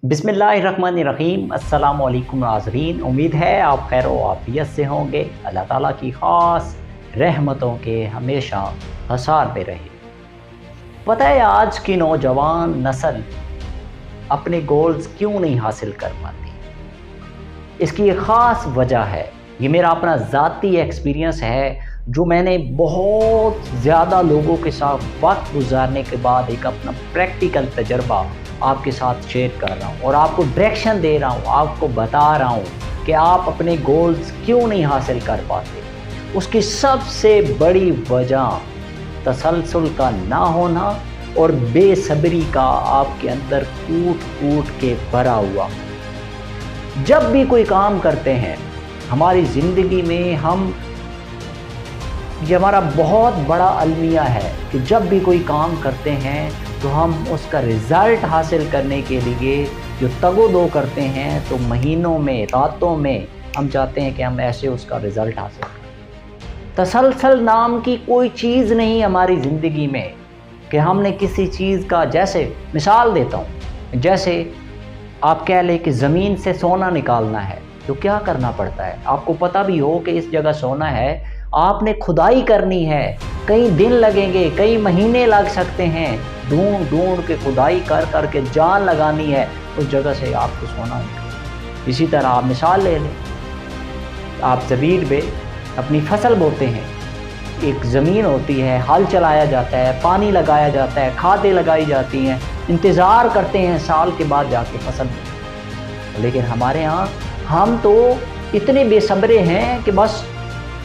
बिस्मिल्लाहिर्रहमानिर्रहीम। अस्सलाम वालेकुम नाज़रीन, उम्मीद है आप खैर व आफियत से होंगे। अल्लाह ताला की ख़ास रहमतों के हमेशा हसार में रहे। पता है आज की नौजवान नस्ल अपने गोल्स क्यों नहीं हासिल कर पाती? इसकी एक ख़ास वजह है। ये मेरा अपना ज़ाती एक्सपीरियंस है, जो मैंने बहुत ज़्यादा लोगों के साथ वक्त गुजारने के बाद एक अपना प्रैक्टिकल तजर्बा आपके साथ शेयर कर रहा हूँ और आपको डायरेक्शन दे रहा हूँ, आपको बता रहा हूँ कि आप अपने गोल्स क्यों नहीं हासिल कर पाते। उसकी सबसे बड़ी वजह तसलसल का ना होना और बेसब्री का आपके अंदर कूट कूट के भरा हुआ। जब भी कोई काम करते हैं हमारी ज़िंदगी में, ये हमारा बहुत बड़ा अलमिया है कि जब भी कोई काम करते हैं तो हम उसका रिज़ल्ट हासिल करने के लिए जो तगो-दो करते हैं, तो महीनों में, रातों में हम चाहते हैं कि हम ऐसे उसका रिज़ल्ट हासिल करें। तसलसल नाम की कोई चीज़ नहीं हमारी ज़िंदगी में कि हमने किसी चीज़ का, जैसे मिसाल देता हूँ, जैसे आप कह लें कि ज़मीन से सोना निकालना है तो क्या करना पड़ता है। आपको पता भी हो कि इस जगह सोना है, आपने खुदाई करनी है, कई दिन लगेंगे, कई महीने लग सकते हैं, ढूंढ ढूंढ के खुदाई कर कर के जान लगानी है उस जगह से आपको सोना निकले। इसी तरह आप मिसाल ले लें, आप ज़मीन में अपनी फसल बोते हैं, एक ज़मीन होती है, हल चलाया जाता है, पानी लगाया जाता है, खादें लगाई जाती हैं, इंतज़ार करते हैं साल के बाद जाके फसल बोते। लेकिन हमारे यहाँ हम तो इतने बेसब्रे हैं कि बस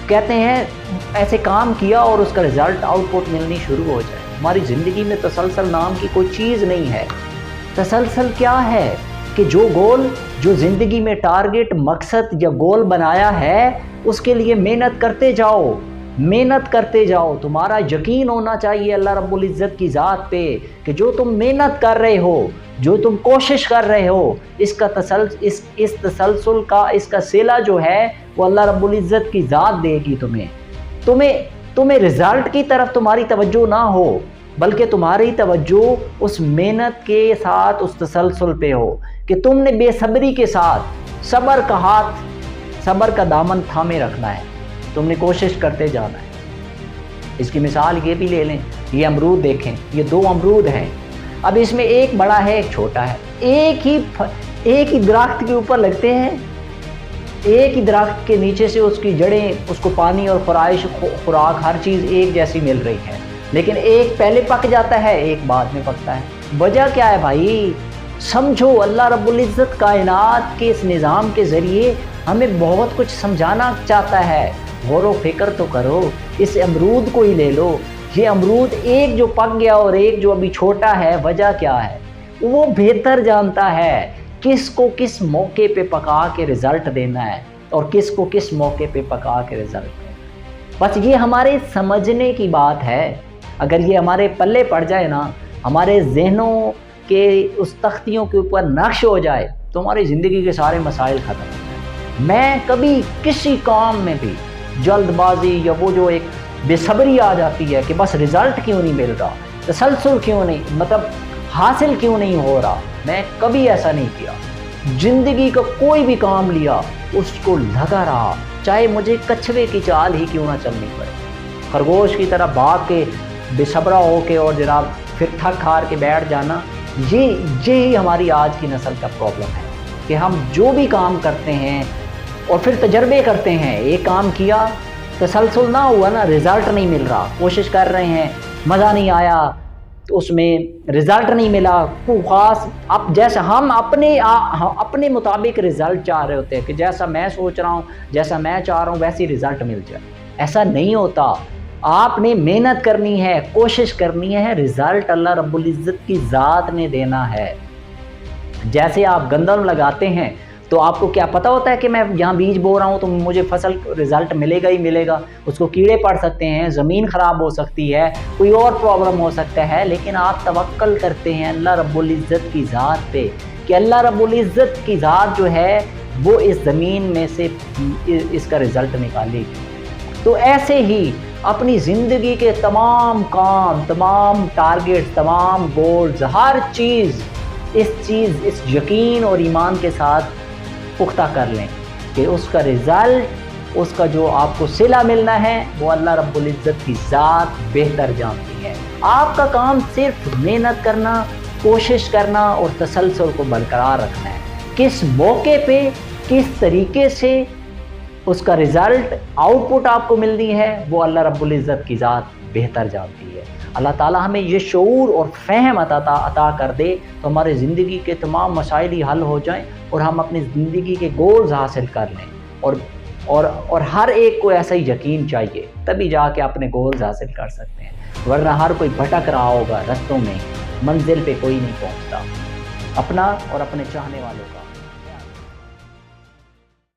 कहते हैं ऐसे काम किया और उसका रिज़ल्ट, आउटपुट मिलनी शुरू हो जाए। हमारी ज़िंदगी में तसलसल नाम की कोई चीज़ नहीं है। तसलसल क्या है कि जो गोल, जो ज़िंदगी में टारगेट, मकसद या गोल बनाया है, उसके लिए मेहनत करते जाओ, मेहनत करते जाओ। तुम्हारा यकीन होना चाहिए अल्लाह रब्बुल इज़्ज़त की ज़ात पे कि जो तुम मेहनत कर रहे हो, जो तुम कोशिश कर रहे हो, इसका इस तसलसल का, इसका सिला जो है वो अल्लाह रब्बुल इज़्ज़त की ज़ात देगी तुम्हें रिज़ल्ट की तरफ तुम्हारी तवज्जो ना हो, बल्कि तुम्हारी तवज्जो उस मेहनत के साथ, उस तसलसल पे हो कि तुमने बेसब्री के साथ सब्र का हाथ, सब्र का दामन थामे रखना है, तुमने कोशिश करते जाना है। इसकी मिसाल ये भी ले लें, ये अमरूद देखें, ये दो अमरूद हैं, अब इसमें एक बड़ा है एक छोटा है, एक ही दरख्त के ऊपर लगते हैं, एक ही दरख्त के नीचे से उसकी जड़ें, उसको पानी और खुराक हर चीज़ एक जैसी मिल रही है, लेकिन एक पहले पक जाता है, एक बाद में पकता है। वजह क्या है भाई? समझो, अल्लाह रब्बुल इज़्ज़त कायनात के इस निज़ाम के ज़रिए हमें बहुत कुछ समझाना चाहता है। गौर व फिक्र तो करो, इस अमरूद को ही ले लो, ये अमरूद एक जो पक गया और एक जो अभी छोटा है, वजह क्या है? वो बेहतर जानता है किसको किस मौके पे पका के रिज़ल्ट देना है और किसको किस मौके पे पका के रिज़ल्ट देना। बस ये हमारे समझने की बात है। अगर ये हमारे पल्ले पड़ जाए ना, हमारे जहनों के उस तख्तियों के ऊपर नक्श हो जाए, तो हमारी ज़िंदगी के सारे मसाइल ख़त्म हो जाए। मैं कभी किसी काम में भी जल्दबाजी या वो जो एक बेसब्री आ जाती है कि बस रिज़ल्ट क्यों नहीं मिल रहा, तसलसल क्यों नहीं, मतलब हासिल क्यों नहीं हो रहा, मैं कभी ऐसा नहीं किया। ज़िंदगी का कोई भी काम लिया, उसको लगा रहा, चाहे मुझे कछुए की चाल ही क्यों ना चलनी पड़े, खरगोश की तरह भाग के बेसब्रा हो के और जनाब फिर थक हार के बैठ जाना। ये हमारी आज की नस्ल का प्रॉब्लम है कि हम जो भी काम करते हैं और फिर तजर्बे करते हैं, एक काम किया, तसलसल ना हुआ ना, रिज़ल्ट नहीं मिल रहा, कोशिश कर रहे हैं, मज़ा नहीं आया, तो उसमें रिज़ल्ट नहीं मिला को ख़ास। अब जैसा हम अपने मुताबिक रिज़ल्ट चाह रहे होते हैं कि जैसा मैं सोच रहा हूँ, जैसा मैं चाह रहा हूँ, वैसी रिज़ल्ट मिल जाए। ऐसा नहीं होता। आपने मेहनत करनी है, कोशिश करनी है, रिज़ल्ट अल्लाह रब्बुल इज़्ज़त की ज़ात ने देना है। जैसे आप गंदम लगाते हैं तो आपको क्या पता होता है कि मैं यहाँ बीज बो रहा हूँ तो मुझे फसल रिज़ल्ट मिलेगा ही मिलेगा। उसको कीड़े पड़ सकते हैं, ज़मीन ख़राब हो सकती है, कोई और प्रॉब्लम हो सकता है, लेकिन आप तवक्कल करते हैं अल्लाह रब्बुल इज़्ज़त की ज़ात पे कि अल्लाह रब्बुल इज़्ज़त की ज़ात जो है वो इस ज़मीन में से इसका रिज़ल्ट निकालेगी। तो ऐसे ही अपनी ज़िंदगी के तमाम काम, तमाम टारगेट, तमाम गोल्स, हर चीज़ اس چیز اس یقین اور ایمان کے ساتھ پختہ کر لیں کہ اس کا رزلٹ، اس کا جو آپ کو صلہ ملنا ہے وہ اللہ رب العزت کی ذات بہتر جانتی ہے۔ آپ کا کام صرف محنت کرنا، کوشش کرنا اور تسلسل کو برقرار رکھنا ہے۔ کس موقع پہ کس طریقے سے اس کا رزلٹ آؤٹ پٹ آپ کو ملنی ہے وہ اللہ رب العزت کی ذات بہتر جانتی ہے۔ اللہ تعالیٰ ہمیں یہ شعور اور فہم عطا کر دے تو ہمارے زندگی کے تمام مسائل ہی حل ہو جائیں اور ہم اپنی زندگی کے گولز حاصل کر لیں، اور ہر ایک کو ایسا ہی یقین چاہیے، تبھی جا کے اپنے گولز حاصل کر سکتے ہیں، ورنہ ہر کوئی بھٹک رہا ہوگا رستوں میں، منزل پہ کوئی نہیں پہنچتا۔ اپنا اور اپنے چاہنے والوں کا